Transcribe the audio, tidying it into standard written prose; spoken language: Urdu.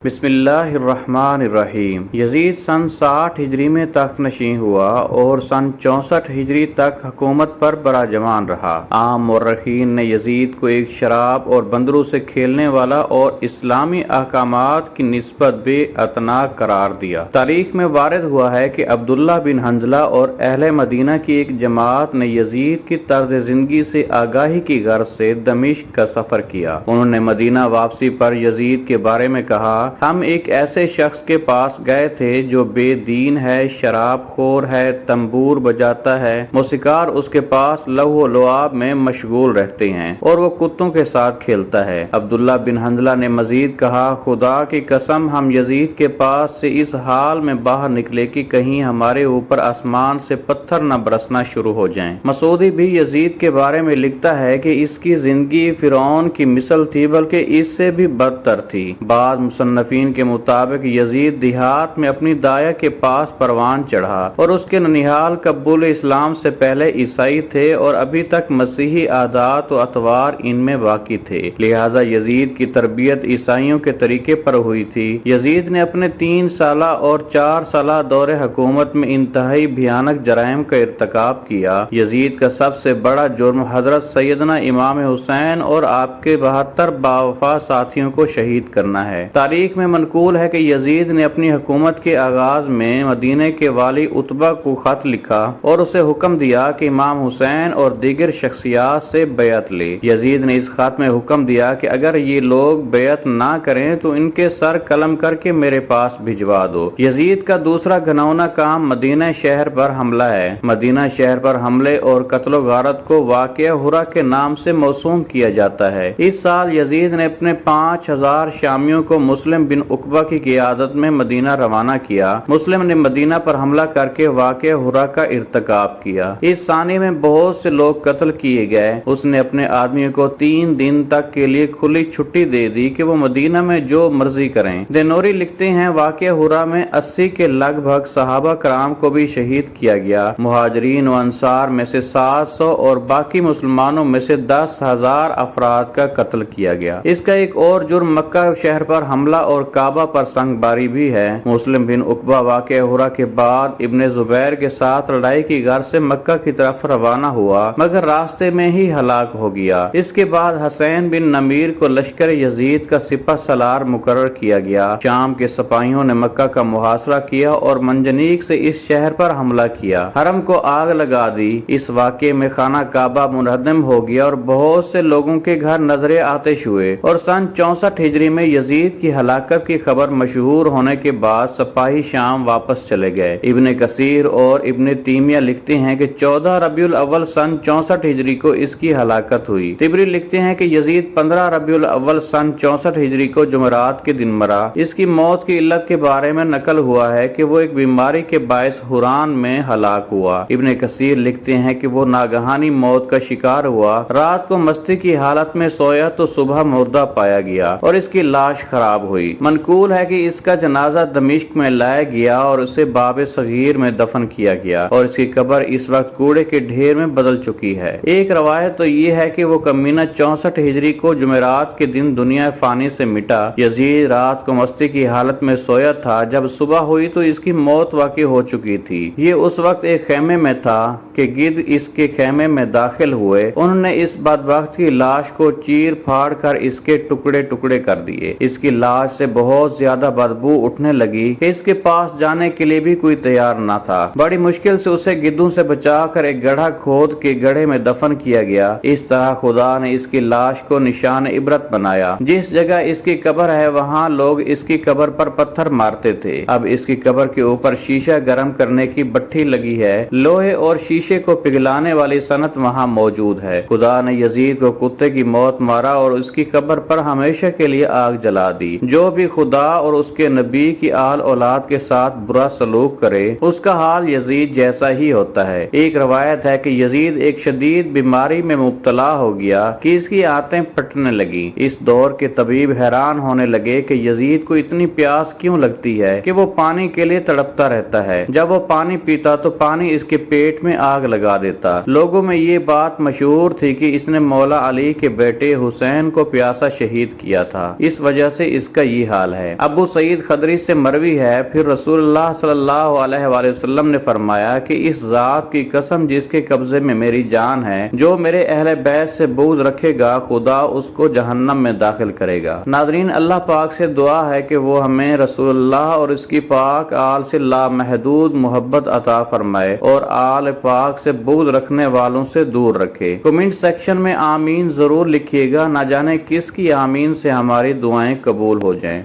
بسم اللہ الرحمن الرحیم۔ یزید سن 60 ہجری میں تخت نشین ہوا اور سن 64 ہجری تک حکومت پر براجمان رہا۔ عام مورخین نے یزید کو ایک شراب اور بندروں سے کھیلنے والا اور اسلامی احکامات کی نسبت بے اعتنا قرار دیا۔ تاریخ میں وارد ہوا ہے کہ عبداللہ بن حنظلہ اور اہل مدینہ کی ایک جماعت نے یزید کی طرز زندگی سے آگاہی کی غرض سے دمشق کا سفر کیا۔ انہوں نے مدینہ واپسی پر یزید کے بارے میں کہا، ہم ایک ایسے شخص کے پاس گئے تھے جو بے دین ہے، شراب خور ہے، تنبور بجاتا ہے، موسیقار اس کے پاس لہو و لعاب میں مشغول رہتے ہیں اور وہ کتوں کے ساتھ کھیلتا ہے۔ عبداللہ بن حنظلہ نے مزید کہا، خدا کی قسم ہم یزید کے پاس سے اس حال میں باہر نکلے کہ کہیں ہمارے اوپر آسمان سے پتھر نہ برسنا شروع ہو جائیں۔ مسعودی بھی یزید کے بارے میں لکھتا ہے کہ اس کی زندگی فرعون کی مثل تھی، بلکہ اس سے بھی بدتر تھی۔ بعض مصنفین کے مطابق یزید دیہات میں اپنی دایا کے پاس پروان چڑھا اور اس کے ننیحال قبول اسلام سے پہلے عیسائی تھے اور ابھی تک مسیحی عادات و اطوار ان میں باقی تھے، لہٰذا یزید کی تربیت عیسائیوں کے طریقے پر ہوئی تھی۔ یزید نے اپنے 3 سالہ اور 4 سالہ دور حکومت میں انتہائی بھیانک جرائم کا ارتکاب کیا۔ یزید کا سب سے بڑا جرم حضرت سیدنا امام حسین اور آپ کے 72 باوفا ساتھیوں کو شہید کرنا ہے۔ تاریخ میں منقول ہے کہ یزید نے اپنی حکومت کے آغاز میں مدینہ کے والی عتبہ کو خط لکھا اور اسے حکم دیا کہ امام حسین اور دیگر شخصیات سے بیعت لے۔ یزید نے اس خط میں حکم دیا کہ اگر یہ لوگ بیعت نہ کریں تو ان کے سر قلم کر کے میرے پاس بھجوا دو۔ یزید کا دوسرا گھناؤنا کام مدینہ شہر پر حملہ ہے۔ مدینہ شہر پر حملے اور قتل و غارت کو واقعہ ہرا کے نام سے موسوم کیا جاتا ہے۔ اس سال یزید نے اپنے 5000 شامیوں کو مسلم بن عقبہ کی قیادت میں مدینہ روانہ کیا۔ مسلم نے مدینہ پر حملہ کر کے واقعہ ہرا کا ارتکاب کیا۔ اس ثانی میں بہت سے لوگ قتل کیے گئے۔ اس نے اپنے آدمیوں کو 3 دن تک کے لیے کھلی چھٹی دے دی کہ وہ مدینہ میں جو مرضی کریں۔ دینوری لکھتے ہیں، واقعہ ہرا میں 80 کے لگ بھگ صحابہ کرام کو بھی شہید کیا گیا۔ مہاجرین و انصار میں سے 700 اور باقی مسلمانوں میں سے 10,000 افراد کا قتل کیا گیا۔ اس کا ایک اور جرم مکہ شہر پر حملہ اور کعبہ پر سنگ باری بھی ہے۔ مسلم بن عقبہ واقعہ ہرا کے بعد ابن زبیر کے ساتھ لڑائی کی غرض سے مکہ کی طرف روانہ ہوا، مگر راستے میں ہی ہلاک ہو گیا۔ اس کے بعد حسین بن نمیر کو لشکر یزید کا سپہ سالار مقرر کیا گیا۔ شام کے سپاہیوں نے مکہ کا محاصرہ کیا اور منجنیق سے اس شہر پر حملہ کیا، حرم کو آگ لگا دی۔ اس واقعے میں خانہ کعبہ منہدم ہو گیا اور بہت سے لوگوں کے گھر نذر آتش ہوئے، اور سن 64 ہجری میں یزید کی ہلاکت کی خبر مشہور ہونے کے بعد سپاہی شام واپس چلے گئے۔ ابن کثیر اور ابن تیمیہ لکھتے ہیں کہ 14 ربیع الاول سن 64 ہجری کو اس کی ہلاکت ہوئی۔ طبری لکھتے ہیں کہ یزید 15 ربیع الاول سن 64 ہجری کو جمعرات کے دن مرا۔ اس کی موت کی علت کے بارے میں نقل ہوا ہے کہ وہ ایک بیماری کے باعث حران میں ہلاک ہوا۔ ابن کثیر لکھتے ہیں کہ وہ ناگہانی موت کا شکار ہوا، رات کو مستی کی حالت میں سویا تو صبح مردہ پایا گیا اور اس کی لاش خراب ہوئی۔ منقول ہے کہ اس کا جنازہ دمشق میں لایا گیا اور اسے باب صغیر میں دفن کیا گیا اور اس کی قبر اس وقت کوڑے کے ڈھیر میں بدل چکی ہے۔ ایک روایت تو یہ ہے کہ وہ کمینہ 64 ہجری کو جمعرات کے دن دنیا فانی سے مٹا۔ یزید رات کو مستی کی حالت میں سویا تھا، جب صبح ہوئی تو اس کی موت واقع ہو چکی تھی۔ یہ اس وقت ایک خیمے میں تھا کہ گرد اس کے خیمے میں داخل ہوئے، انہوں نے اس بدبخت کی لاش کو چیر پھاڑ کر اس کے ٹکڑے ٹکڑے کر دیے۔ اس کی لاش سے بہت زیادہ بدبو اٹھنے لگی کہ اس کے پاس جانے کے لیے بھی کوئی تیار نہ تھا۔ بڑی مشکل سے اسے گدھوں سے بچا کر ایک گڑھا کھود کے گڑھے میں دفن کیا گیا۔ اس طرح خدا نے اس کی لاش کو نشان عبرت بنایا۔ جس جگہ اس کی قبر ہے وہاں لوگ اس کی قبر پر پتھر مارتے تھے۔ اب اس کی قبر کے اوپر شیشہ گرم کرنے کی بھٹی لگی ہے۔ لوہے اور شیشے کو پگھلانے والی صنعت وہاں موجود ہے۔ خدا نے یزید کو کتے کی موت مارا اور اس کی قبر پر ہمیشہ کے لیے آگ جلا دی۔ جو بھی خدا اور اس کے نبی کی آل اولاد کے ساتھ برا سلوک کرے اس کا حال یزید جیسا ہی ہوتا ہے۔ ایک روایت ہے کہ یزید ایک شدید بیماری میں مبتلا ہو گیا کہ اس کی آنتیں پھٹنے لگی۔ اس دور کے طبیب حیران ہونے لگے کہ یزید کو اتنی پیاس کیوں لگتی ہے کہ وہ پانی کے لیے تڑپتا رہتا ہے، جب وہ پانی پیتا تو پانی اس کے پیٹ میں آگ لگا دیتا۔ لوگوں میں یہ بات مشہور تھی کہ اس نے مولا علی کے بیٹے حسین کو پیاسا شہید کیا تھا، اس وجہ سے اس کا یہ حال ہے۔ ابو سعید خدری سے مروی ہے، پھر رسول اللہ صلی اللہ علیہ وآلہ وسلم نے فرمایا کہ اس ذات کی قسم جس کے قبضے میں میری جان ہے، جو میرے اہل بیت سے بغض رکھے گا خدا اس کو جہنم میں داخل کرے گا۔ ناظرین، اللہ پاک سے دعا ہے کہ وہ ہمیں رسول اللہ اور اس کی پاک آل سے لامحدود محبت عطا فرمائے اور آل پاک سے بغض رکھنے والوں سے دور رکھے۔ کمنٹ سیکشن میں آمین ضرور لکھیے گا، نہ جانے کس کی آمین سے ہماری دعائیں قبول ہو جائیں۔